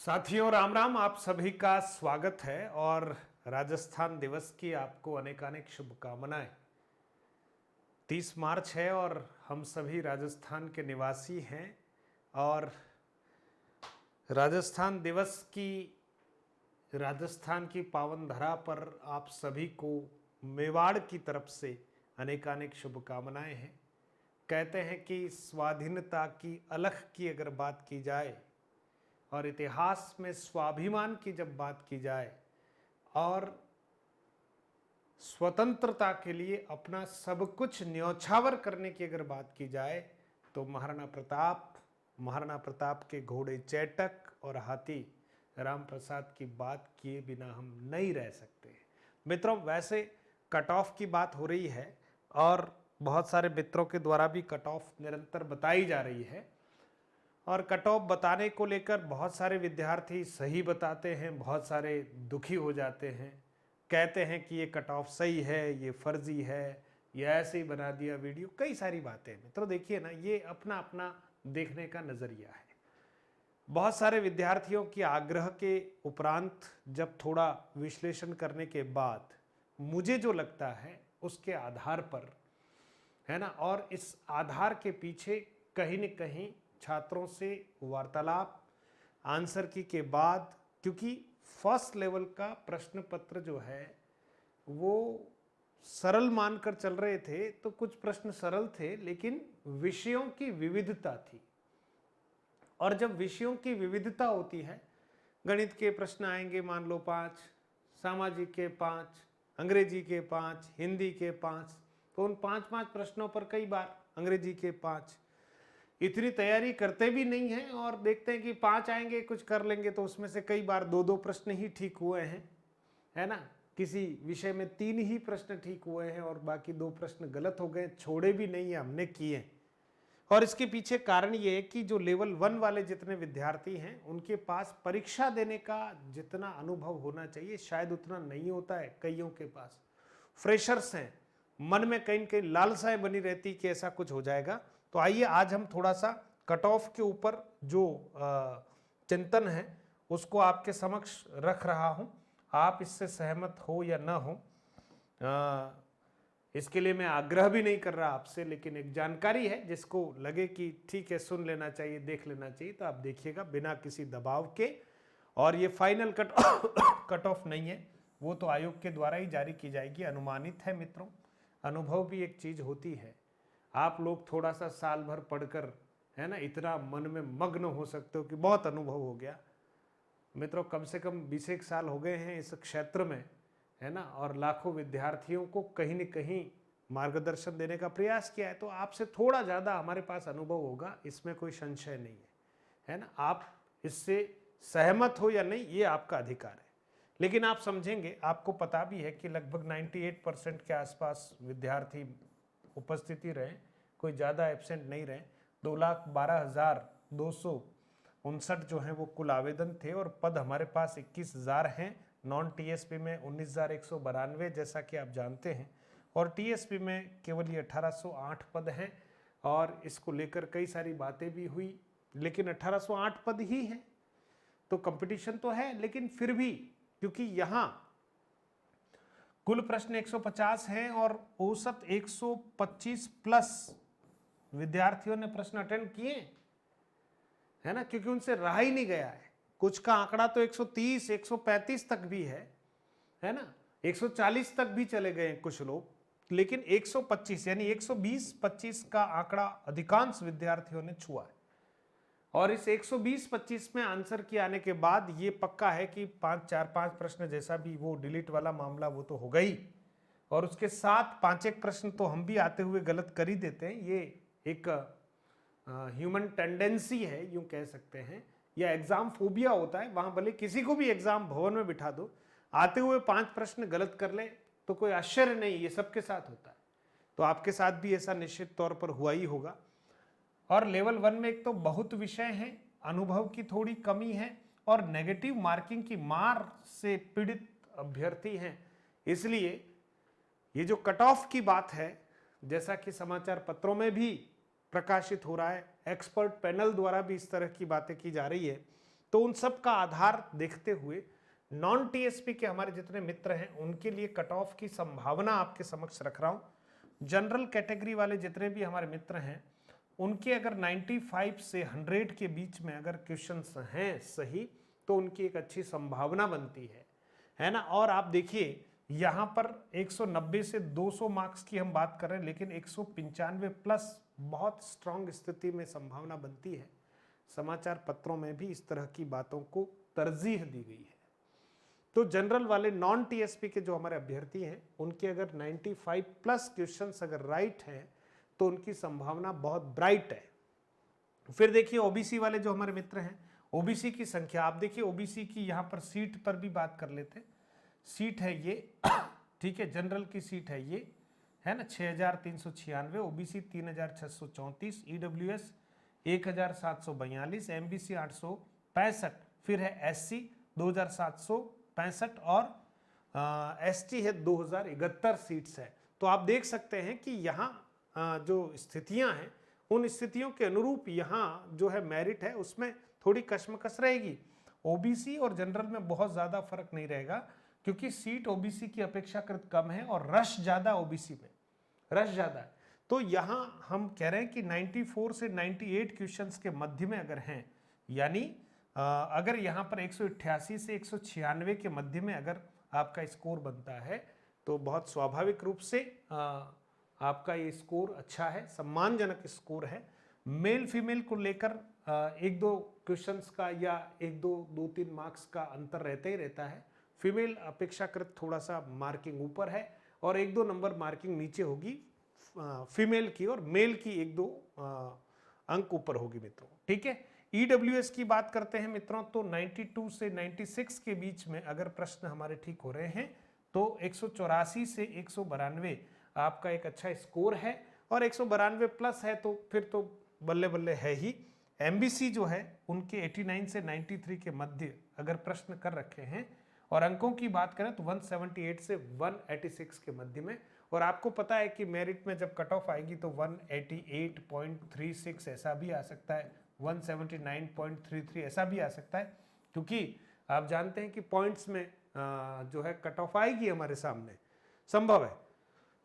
साथियों राम राम, आप सभी का स्वागत है और राजस्थान दिवस की आपको अनेकानेक शुभकामनाएं। 30 मार्च है और हम सभी राजस्थान के निवासी हैं और राजस्थान की पावन धरा पर आप सभी को मेवाड़ की तरफ से अनेकानेक शुभकामनाएं हैं। कहते हैं कि स्वाधीनता की अलख की अगर बात की जाए और इतिहास में स्वाभिमान की जब बात की जाए और स्वतंत्रता के लिए अपना सब कुछ न्यौछावर करने की अगर बात की जाए तो महाराणा प्रताप के घोड़े चेटक और हाथी राम प्रसाद की बात किए बिना हम नहीं रह सकते। मित्रों, वैसे कट ऑफ की बात हो रही है और बहुत सारे मित्रों के द्वारा भी कट ऑफ निरंतर बताई जा रही है और कट ऑफ बताने को लेकर बहुत सारे विद्यार्थी सही बताते हैं, बहुत सारे दुखी हो जाते हैं, कहते हैं कि ये कट ऑफ सही है, ये फर्जी है, ये ऐसे ही बना दिया वीडियो, कई सारी बातें। मित्रों देखिए ना, ये अपना अपना देखने का नज़रिया है। बहुत सारे विद्यार्थियों की आग्रह के उपरांत जब थोड़ा विश्लेषण करने के बाद मुझे जो लगता है उसके आधार पर, है ना, और इस आधार के पीछे कहीं न कहीं छात्रों से वार्तालाप आंसर की के बाद, क्योंकि फर्स्ट लेवल का प्रश्न पत्र जो है वो सरल मानकर चल रहे थे, तो कुछ प्रश्न सरल थे लेकिन विषयों की विविधता थी। और जब विषयों की विविधता होती है, गणित के प्रश्न आएंगे मान लो 5, सामाजिक के 5, अंग्रेजी के 5, हिंदी के 5, तो उन 5-5 प्रश्नों पर कई बार अंग्रेजी के 5 इतनी तैयारी करते भी नहीं हैं और देखते हैं कि 5 आएंगे कुछ कर लेंगे, तो उसमें से कई बार 2-2 प्रश्न ही ठीक हुए हैं, है ना। किसी विषय में 3 ही प्रश्न ठीक हुए हैं और बाकी 2 प्रश्न गलत हो गए, छोड़े भी नहीं है, हमने किए। और इसके पीछे कारण ये है कि जो लेवल 1 वाले जितने विद्यार्थी हैं उनके पास परीक्षा देने का जितना अनुभव होना चाहिए शायद उतना नहीं होता है। कईयों के पास फ्रेशर्स हैं, मन में कहीं न कहीं लालसाएं बनी रहती कि ऐसा कुछ हो जाएगा। तो आइए आज हम थोड़ा सा कट ऑफ के ऊपर जो चिंतन है उसको आपके समक्ष रख रहा हूं। आप इससे सहमत हो या ना हो, इसके लिए मैं आग्रह भी नहीं कर रहा आपसे, लेकिन एक जानकारी है, जिसको लगे कि ठीक है सुन लेना चाहिए, देख लेना चाहिए, तो आप देखिएगा बिना किसी दबाव के। और ये फाइनल कट ऑफ नहीं है, वो तो आयोग के द्वारा ही जारी की जाएगी, अनुमानित है मित्रों। अनुभव भी एक चीज होती है। आप लोग थोड़ा सा साल भर पढ़कर, है ना, इतना मन में मग्न हो सकते हो कि बहुत अनुभव हो गया। मित्रों कम से कम 20 साल हो गए हैं इस क्षेत्र में, है ना, और लाखों विद्यार्थियों को कहीं न कहीं मार्गदर्शन देने का प्रयास किया है, तो आपसे थोड़ा ज़्यादा हमारे पास अनुभव होगा, इसमें कोई संशय नहीं है ना। आप इससे सहमत हो या नहीं ये आपका अधिकार है, लेकिन आप समझेंगे, आपको पता भी है कि लगभग 98% के आसपास विद्यार्थी उपस्थिति रहे, कोई ज़्यादा एब्सेंट नहीं रहे। 2,12,259 जो हैं वो कुल आवेदन थे और पद हमारे पास 21,000 हैं। नॉन टीएसपी में 19,192 जैसा कि आप जानते हैं, और टीएसपी में केवल ये 1,808 पद हैं। और इसको लेकर कई सारी बातें भी हुई, लेकिन 1,808 पद ही हैं तो कंपटीशन तो है, लेकिन फिर भी क्योंकि यहाँ कुल प्रश्न 150 हैं और औसत 125 प्लस विद्यार्थियों ने प्रश्न अटेंड किए, है ना, क्योंकि उनसे रहा ही नहीं गया है। कुछ का आंकड़ा तो 130, 135 तक भी है ना, 140 तक भी चले गए कुछ लोग, लेकिन 125 यानी 120-25 का आंकड़ा अधिकांश विद्यार्थियों ने छुआ है। और इस 120-25 में आंसर के आने के बाद ये पक्का है कि 4-5 प्रश्न जैसा भी वो डिलीट वाला मामला वो तो हो गई, और उसके साथ 5 प्रश्न तो हम भी आते हुए गलत कर ही देते हैं। ये एक ह्यूमन टेंडेंसी है, यूं कह सकते हैं, या एग्जाम फोबिया होता है। वहां भले किसी को भी एग्जाम भवन में बिठा दो, आते हुए 5 प्रश्न गलत कर ले तो कोई आश्चर्य नहीं, ये सबके साथ होता है। तो आपके साथ भी ऐसा निश्चित तौर पर हुआ ही होगा। और लेवल 1 में एक तो बहुत विषय हैं, अनुभव की थोड़ी कमी है और नेगेटिव मार्किंग की मार से पीड़ित अभ्यर्थी हैं। इसलिए ये जो कट ऑफ की बात है, जैसा कि समाचार पत्रों में भी प्रकाशित हो रहा है, एक्सपर्ट पैनल द्वारा भी इस तरह की बातें की जा रही है तो उन सब का आधार देखते हुए नॉन टीएसपी के हमारे जितने मित्र हैं उनके लिए कट ऑफ की संभावना आपके समक्ष रख रहा हूं। जनरल कैटेगरी वाले जितने भी हमारे मित्र हैं उनके अगर 95 से 100 के बीच में अगर क्वेश्चंस हैं सही तो उनकी एक अच्छी संभावना बनती है ना। और आप देखिए यहाँ पर 190 से 200 मार्क्स की हम बात कर रहे हैं, लेकिन 195 प्लस बहुत स्ट्रांग स्थिति में संभावना बनती है। समाचार पत्रों में भी इस तरह की बातों को तरजीह दी गई है। तो जनरल वाले नॉन टीएसपी के जो हमारे अभ्यर्थी हैं उनके अगर 95 प्लस क्वेश्चंस अगर राइट हैं तो उनकी संभावना बहुत ब्राइट है। फिर देखिए ओबीसी वाले जो हमारे मित्र हैं, ओबीसी की संख्या आप देखिए, ओबीसी की यहाँ पर सीट पर भी बात कर लेते हैं। सीट है ये ठीक है, जनरल की सीट है ये, है ना 6396, ओबीसी 3634, ईडब्ल्यूएस 1742, एमबीसी 865, फिर है एससी 2765 और एसटी है 2071 सीट्स है। तो आप देख सकते हैं कि यहाँ जो स्थितियां हैं उन स्थितियों के अनुरूप यहाँ जो है मेरिट है उसमें थोड़ी कशमकश रहेगी। ओबीसी और जनरल में बहुत ज्यादा फर्क नहीं रहेगा क्योंकि सीट ओबीसी की अपेक्षाकृत कम है और रश ज्यादा ओबीसी में, रश ज्यादा है। तो यहाँ हम कह रहे हैं कि 94 से 98 क्वेश्चंस के मध्य में अगर हैं, यानी अगर यहाँ पर 188 से 196 के मध्य में अगर आपका स्कोर बनता है तो बहुत स्वाभाविक रूप से आपका ये स्कोर अच्छा है, सम्मानजनक स्कोर है। मेल फीमेल को लेकर एक दो क्वेश्चंस का या एक दो तीन मार्क्स का अंतर रहता ही रहता है। फीमेल अपेक्षाकृत थोड़ा सा मार्किंग ऊपर है और एक दो नंबर मार्किंग नीचे होगी फीमेल की, और मेल की एक दो अंक ऊपर होगी मित्रों, ठीक है। ईडब्ल्यूएस की बात करते हैं मित्रों तो 92 से 96 के बीच में अगर प्रश्न हमारे ठीक हो रहे हैं तो 184 से 192 आपका एक अच्छा स्कोर है, और 192 प्लस है तो फिर तो बल्ले बल्ले है ही। एमबीसी जो है उनके 89 से 93 के मध्य अगर प्रश्न कर रखे हैं, और अंकों की बात करें तो 178 से 186 के मध्य में। और आपको पता है कि मेरिट में जब कट ऑफ आएगी तो 188.36 ऐसा भी आ सकता है, 179.33 ऐसा भी आ सकता है, क्योंकि आप जानते हैं कि पॉइंट्स में जो है कट ऑफ आएगी हमारे सामने, संभव है।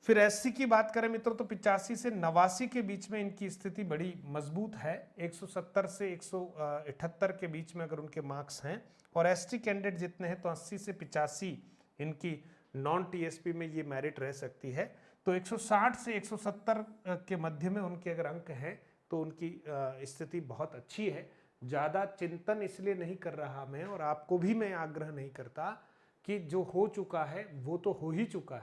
फिर एससी की बात करें मित्रों तो 85 से 89 के बीच में इनकी स्थिति बड़ी मजबूत है, 170 से 178 के बीच में अगर उनके मार्क्स हैं। और एसटी कैंडिडेट जितने हैं तो 80 से 85 इनकी नॉन टीएसपी में ये मेरिट रह सकती है। तो 160 से 170 के मध्य में उनके अगर अंक हैं तो उनकी स्थिति बहुत अच्छी है। ज़्यादा चिंतन इसलिए नहीं कर रहा मैं, और आपको भी मैं आग्रह नहीं करता कि जो हो चुका है वो तो हो ही चुका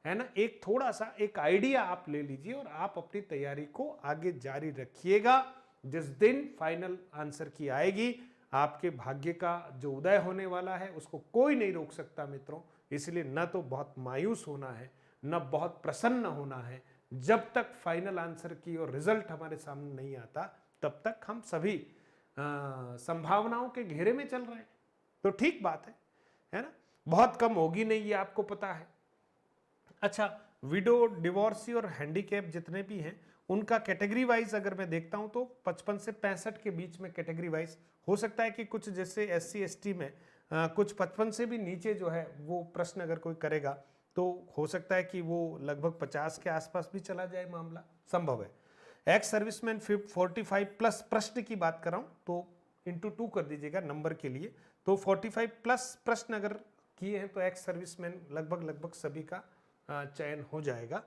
है ना। एक थोड़ा सा एक आइडिया आप ले लीजिए और आप अपनी तैयारी को आगे जारी रखिएगा। जिस दिन फाइनल आंसर की आएगी, आपके भाग्य का जो उदय होने वाला है उसको कोई नहीं रोक सकता मित्रों। इसलिए न तो बहुत मायूस होना है, न बहुत प्रसन्न होना है। जब तक फाइनल आंसर की और रिजल्ट हमारे सामने नहीं आता तब तक हम सभी संभावनाओं के घेरे में चल रहे हैं। तो ठीक बात है ना। बहुत कम होगी नहीं, ये आपको पता है। अच्छा, विडो, डिवोर्सी और हैंडीकैप जितने भी हैं उनका कैटेगरी वाइज अगर मैं देखता हूं तो 55 से 65 के बीच में कैटेगरी वाइज हो सकता है कि कुछ जैसे एससी एसटी में कुछ 55 से भी नीचे जो है वो प्रश्न अगर कोई करेगा तो हो सकता है कि वो लगभग 50 के आसपास भी चला जाए, मामला संभव है। एक्स सर्विसमैन 45 प्लस प्रश्न की बात कर रहा हूं तो इंटू 2 कर दीजिएगा नंबर के लिए, तो 45 प्लस प्रश्न अगर किए हैं तो एक्स सर्विसमैन लगभग सभी का चयन हो जाएगा।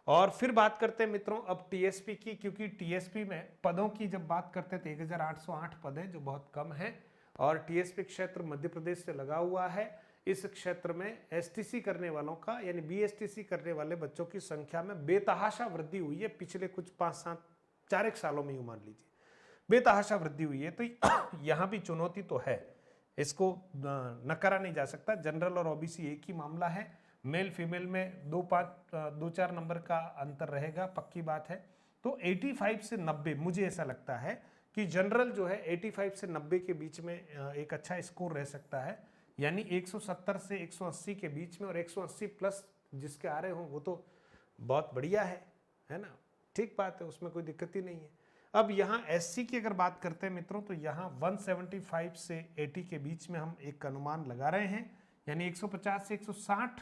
और फिर बात करते हैं मित्रों अब टीएसपी की, क्योंकि टीएसपी में पदों की जब बात करते हैं तो 1808 पद हैं जो बहुत कम है, और टीएसपी क्षेत्र मध्य प्रदेश से लगा हुआ है। इस क्षेत्र में एसटीसी करने वालों का यानी बीएसटीसी करने वाले बच्चों की संख्या में बेतहाशा वृद्धि हुई है पिछले कुछ 4 सालों में, यूं मान लीजिए बेतहाशा वृद्धि हुई है। तो यहाँ भी चुनौती तो है, इसको नकारा नहीं जा सकता। जनरल और ओबीसी एक ही मामला है, मेल फीमेल में 2-4 नंबर का अंतर रहेगा, पक्की बात है। तो 85 से 90 मुझे ऐसा लगता है कि जनरल जो है 85 से 90 के बीच में एक अच्छा स्कोर रह सकता है, यानी 170 से 180 के बीच में, और 180 प्लस जिसके आ रहे हों वो तो बहुत बढ़िया है ना, ठीक बात है, उसमें कोई दिक्कत ही नहीं है। अब यहाँ एससी की अगर बात करते हैं मित्रों, तो यहाँ 175 से 80 के बीच में हम एक अनुमान लगा रहे हैं, यानी 150 से 160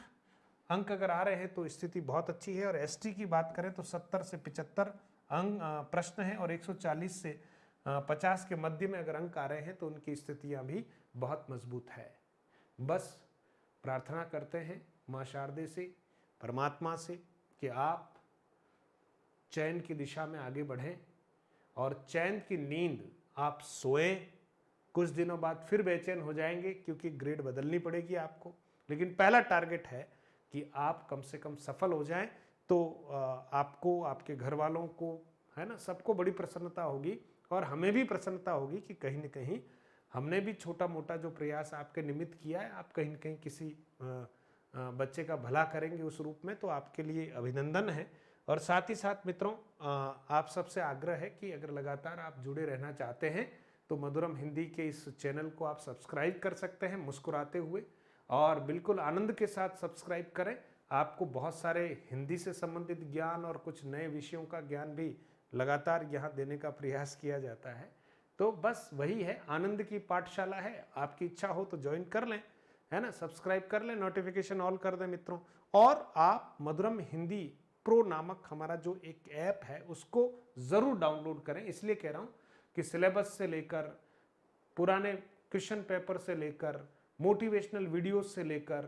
अंक अगर आ रहे हैं तो स्थिति बहुत अच्छी है। और एसटी की बात करें तो 70 से 75 अंक प्रश्न है, और 140 से 50 के मध्य में अगर अंक आ रहे हैं तो उनकी स्थितियां भी बहुत मजबूत है। बस प्रार्थना करते हैं माँ शारदे से, परमात्मा से, कि आप चयन की दिशा में आगे बढ़ें और चैन की नींद आप सोएं। कुछ दिनों बाद फिर बेचैन हो जाएंगे क्योंकि ग्रेड बदलनी पड़ेगी आपको, लेकिन पहला टारगेट है कि आप कम से कम सफल हो जाएं। तो आपको, आपके घर वालों को, है ना, सबको बड़ी प्रसन्नता होगी, और हमें भी प्रसन्नता होगी कि कहीं न कहीं हमने भी छोटा मोटा जो प्रयास आपके निमित्त किया है, आप कहीं न कहीं किसी बच्चे का भला करेंगे उस रूप में, तो आपके लिए अभिनंदन है। और साथ ही साथ मित्रों, आप सबसे आग्रह है कि अगर लगातार आप जुड़े रहना चाहते हैं तो मधुरम हिंदी के इस चैनल को आप सब्सक्राइब कर सकते हैं मुस्कुराते हुए, और बिल्कुल आनंद के साथ सब्सक्राइब करें। आपको बहुत सारे हिंदी से संबंधित ज्ञान और कुछ नए विषयों का ज्ञान भी लगातार यहाँ देने का प्रयास किया जाता है। तो बस वही है, आनंद की पाठशाला है। आपकी इच्छा हो तो ज्वाइन कर लें, है ना, सब्सक्राइब कर लें, नोटिफिकेशन ऑल कर दें मित्रों। और आप मधुरम हिंदी प्रो नामक हमारा जो एक ऐप है उसको ज़रूर डाउनलोड करें। इसलिए कह रहा हूँ कि सिलेबस से लेकर, पुराने क्वेश्चन पेपर से लेकर, मोटिवेशनल वीडियोस से लेकर,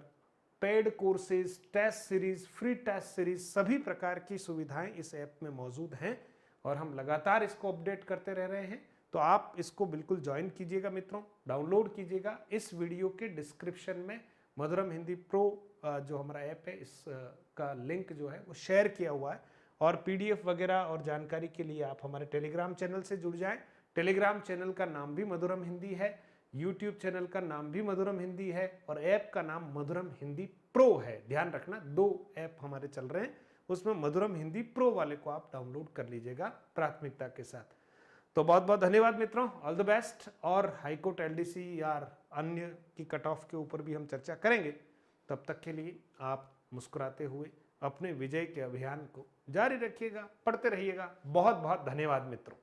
paid courses, test series, free test series, सभी प्रकार की सुविधाएं इस ऐप में मौजूद हैं, और हम लगातार इसको अपडेट करते रह रहे हैं। तो आप इसको बिल्कुल ज्वाइन कीजिएगा मित्रों, डाउनलोड कीजिएगा। इस वीडियो के डिस्क्रिप्शन में मधुरम हिंदी प्रो जो हमारा ऐप है, इसका लिंक जो है वो शेयर किया हुआ है। और पीडीएफ वगैरह और जानकारी के लिए आप हमारे टेलीग्राम चैनल से जुड़ जाएं। टेलीग्राम चैनल का नाम भी मधुरम हिंदी है, यूट्यूब चैनल का नाम भी मधुरम हिंदी है, और ऐप का नाम मधुरम हिंदी प्रो है। ध्यान रखना, 2 ऐप हमारे चल रहे हैं, उसमें मधुरम हिंदी प्रो वाले को आप डाउनलोड कर लीजिएगा प्राथमिकता के साथ। तो बहुत बहुत धन्यवाद मित्रों, ऑल द बेस्ट। और हाईकोर्ट, एलडीसी या अन्य की कट ऑफ के ऊपर भी हम चर्चा करेंगे। तब तक के लिए आप मुस्कुराते हुए अपने विजय के अभियान को जारी रखिएगा, पढ़ते रहिएगा। बहुत बहुत धन्यवाद मित्रों।